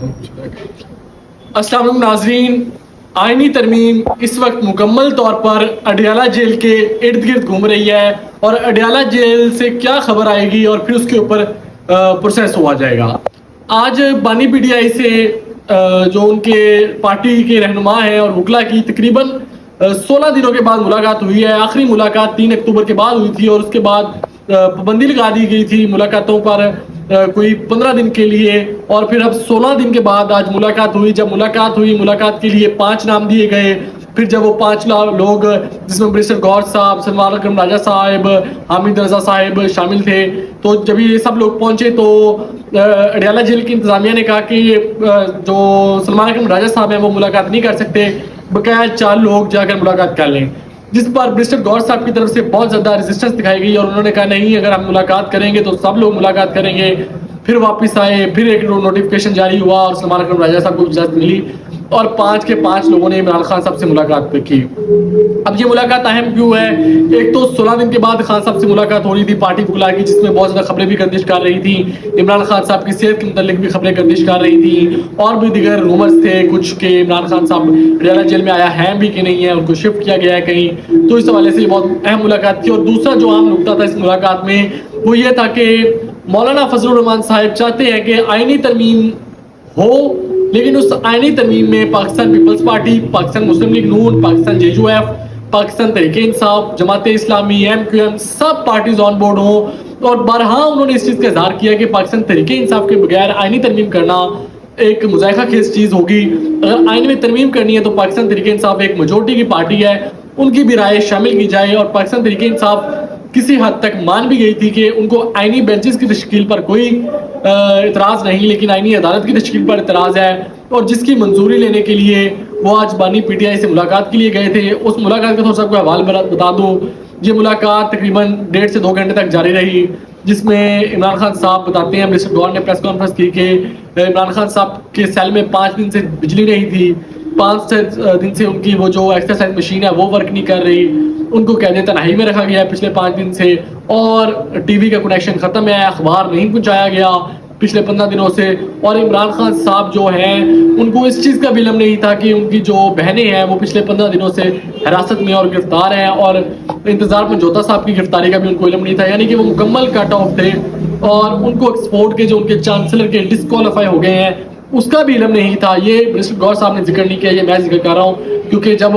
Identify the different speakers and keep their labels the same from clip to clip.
Speaker 1: अस्सलाम वालेकुम नाजरीन, आईनी तरमीम इस वक्त मुकम्मल तौर पर अडियाला जेल के इर्द गिर्द घूम रही है और अडियाला जेल से क्या खबर आएगी और फिर उसके ऊपर प्रोसेस हुआ जाएगा। आज बानी पीटीआई से जो उनके पार्टी के रहनुमा हैं और वकला की तकरीबन 16 दिनों के बाद मुलाकात हुई है। आखिरी मुलाकात 3 अक्टूबर के बाद हुई थी और उसके बाद पाबंदी लगा दी गई थी मुलाकातों पर कोई 15 दिन के लिए, और फिर अब 16 दिन के बाद आज मुलाकात हुई। जब मुलाकात हुई, मुलाकात के लिए 5 नाम दिए गए। फिर जब वो 5 लोग जिसमें बैरिस्टर गौहर साहब, सलमान अकरम राजा साहब, हामिद रजा साहब शामिल थे, तो जब ये सब लोग पहुंचे तो अडियाला जेल की इंतजामिया ने कहा कि जो सलमान अकरम राजा साहब हैं वो मुलाकात नहीं कर सकते, बकाया 4 लोग जाकर मुलाकात कर लें। जिस पर बैरिस्टर गौहर साहब की तरफ से बहुत ज़्यादा रेजिस्टेंस दिखाई गई और उन्होंने कहा नहीं, अगर हम मुलाकात करेंगे तो सब लोग मुलाकात करेंगे। फिर वापस आए, फिर एक नोटिफिकेशन जारी हुआ और सलमान अकरम राजा साहब को इजाज़त मिली और 5 के 5 लोगों ने इमरान खान साहब से मुलाकात की। अब ये मुलाकात अहम क्यों है? एक तो 16 दिन के बाद खान साहब से मुलाकात हो रही थी पार्टी वकला की, जिसमें बहुत ज़्यादा खबरें भी गर्दिश कर रही थी। इमरान खान साहब की सेहत के मुतालिक भी खबरें गर्दिश कर रही थी और भी दीगर रूमर्स थे कुछ के इमरान खान साहब अडियाला जेल में आया है भी कि नहीं है, उनको शिफ्ट किया गया है कहीं। तो इस हवाले से बहुत अहम मुलाकात थी। और दूसरा जो अहम नुकता था इस मुलाकात में वो ये था कि मौलाना फजलुर रहमान साहब चाहते हैं कि आईनी तरमीम हो, लेकिन उस आईनी तरमीम में पाकिस्तान पीपल्स पार्टी, पाकिस्तान मुस्लिम लीग नून, पाकिस्तान JUF, पाकिस्तान तहरीक इंसाफ, जमात इस्लामी, MQM सब पार्टीज ऑन बोर्ड हों। और बारहा उन्होंने इस चीज़ का इजहार किया कि पाकिस्तान तहरीक इंसाफ के बगैर आईनी तरमीम करना एक मुज़ायका खेज चीज़ होगी। अगर आइन में तरमीम करनी है तो पाकिस्तान तहरीक इंसाफ एक मेजोरिटी की पार्टी है, उनकी भी राय शामिल की जाए। और पाकिस्तान तहरीक इंसाफ किसी हद तक मान भी गई थी कि उनको आईनी बेंचेस की तश्कील पर कोई इतराज़ नहीं, लेकिन आईनी अदालत की तश्कील पर इतराज़ है, और जिसकी मंजूरी लेने के लिए वो आज बानी पीटीआई से मुलाकात के लिए गए थे। उस मुलाकात का थोड़ा सा कोई हवाल बता दूँ। ये मुलाकात तकरीबन 1.5 से 2 घंटे तक जारी रही, जिसमें इमरान खान साहब बताते हैं बैरिस्टर गौहर ने प्रेस कॉन्फ्रेंस की कि इमरान खान साहब के सेल में 5 दिन से बिजली नहीं थी, 5 दिन से उनकी वो जो एक्सरसाइज मशीन है वो वर्क नहीं कर रही, उनको कैद तनहाई में रखा गया है पिछले 5 दिन से, और टीवी का कनेक्शन ख़त्म है, अखबार नहीं पहुँचाया गया पिछले 15 दिनों से। और इमरान खान साहब जो हैं उनको इस चीज़ का भी इल्म नहीं था कि उनकी जो बहनें हैं वो पिछले 15 दिनों से हिरासत में और गिरफ्तार हैं, और इंतज़ार पंजोता साहब की गिरफ्तारी का भी उनको इल्म नहीं था। यानी कि वो मुकम्मल कट ऑफ थे और उनको ऑक्सफोर्ड के जो उनके चांसलर के डिस्क्वालीफाई हो गए हैं उसका भी इल्म नहीं था। ये बैरिस्टर गौहर साहब ने जिक्र नहीं किया, ये मैं जिक्र कर रहा हूँ, क्योंकि जब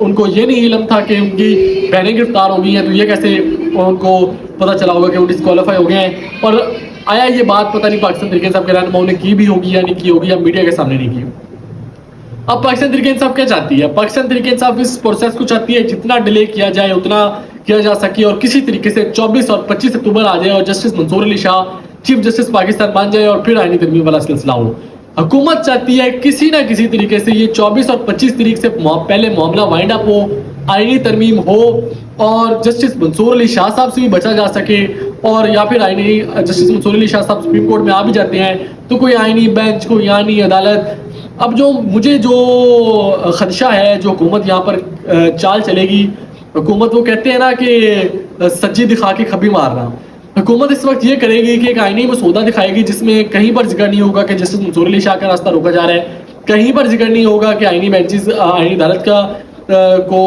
Speaker 1: उनको ये नहीं इल्म था कि उनकी बहनें गिरफ्तार हो गई हैं तो ये कैसे उनको पता चला होगा कि वो डिस्क्वालीफाई हो गए हैं। और आया ये बात पता नहीं पाकिस्तान तहरीक इंसाफ के रहनुमाओं ने की भी होगी या नहीं की होगी, या मीडिया के सामने नहीं की। अब पाकिस्तान तहरीक इंसाफ क्या चाहती है? पाकिस्तान तहरीक इंसाफ इस प्रोसेस को चाहती है जितना डिले किया जाए उतना किया जा सके और किसी तरीके से 24 और 25 अक्टूबर आ जाए और justice Mansoor Ali Shah chief justice Pakistan बन जाए और फिर आईनी तरमीम वाला सिलसिला हो। हुकूमत चाहती है किसी ना किसी तरीके से ये 24 और 25 तारीख से पहले मामला वाइंड अप हो, आईनी तरमीम हो और जस्टिस मंसूर अली शाह साहब से भी बचा जा सके, और या फिर आईनी जस्टिस मंसूर अली शाह साहब सुप्रीम कोर्ट में आ भी जाते हैं तो कोई आईनी बेंच, कोई आईनी अदालत। अब जो मुझे जो खदशा है जो हुकूमत यहाँ पर चाल चलेगी, हुकूमत वो कहते हैं ना कि सच्ची दिखा के खबी मारना, हुकूमत इस वक्त ये करेगी कि एक आईनी मसौदा दिखाएगी जिसमें कहीं पर जिक्र नहीं होगा कि जस्टिस मंसूर अली शाह का रास्ता रोका जा रहा है, कहीं पर जिक्र नहीं होगा कि आईनी बेंचेस, आईनी अदालत का को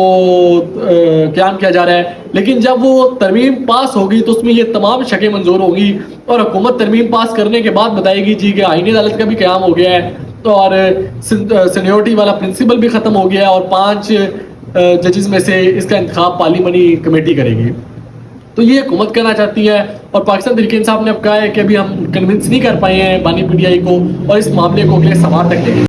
Speaker 1: क्याम किया जा रहा है। लेकिन जब वो तरमीम पास होगी तो उसमें ये तमाम शकें मंजूर होंगी और हुकूमत तरमीम पास करने के बाद बताएगी जी कि आईनी अदालत का भी क्याम हो गया है और सीनियोरिटी वाला प्रिंसिपल भी ख़त्म हो गया है और 5 जजेस में से इसका इंतखाब पार्लियामानी कमेटी करेगी। तो ये हुकूमत करना चाहती है और पाकिस्तान तहरीक इंसाफ ने अब कहा है कि अभी हम कन्विंस नहीं कर पाए हैं बानी पीटीआई को और इस मामले को अगले समात तक लेंगे।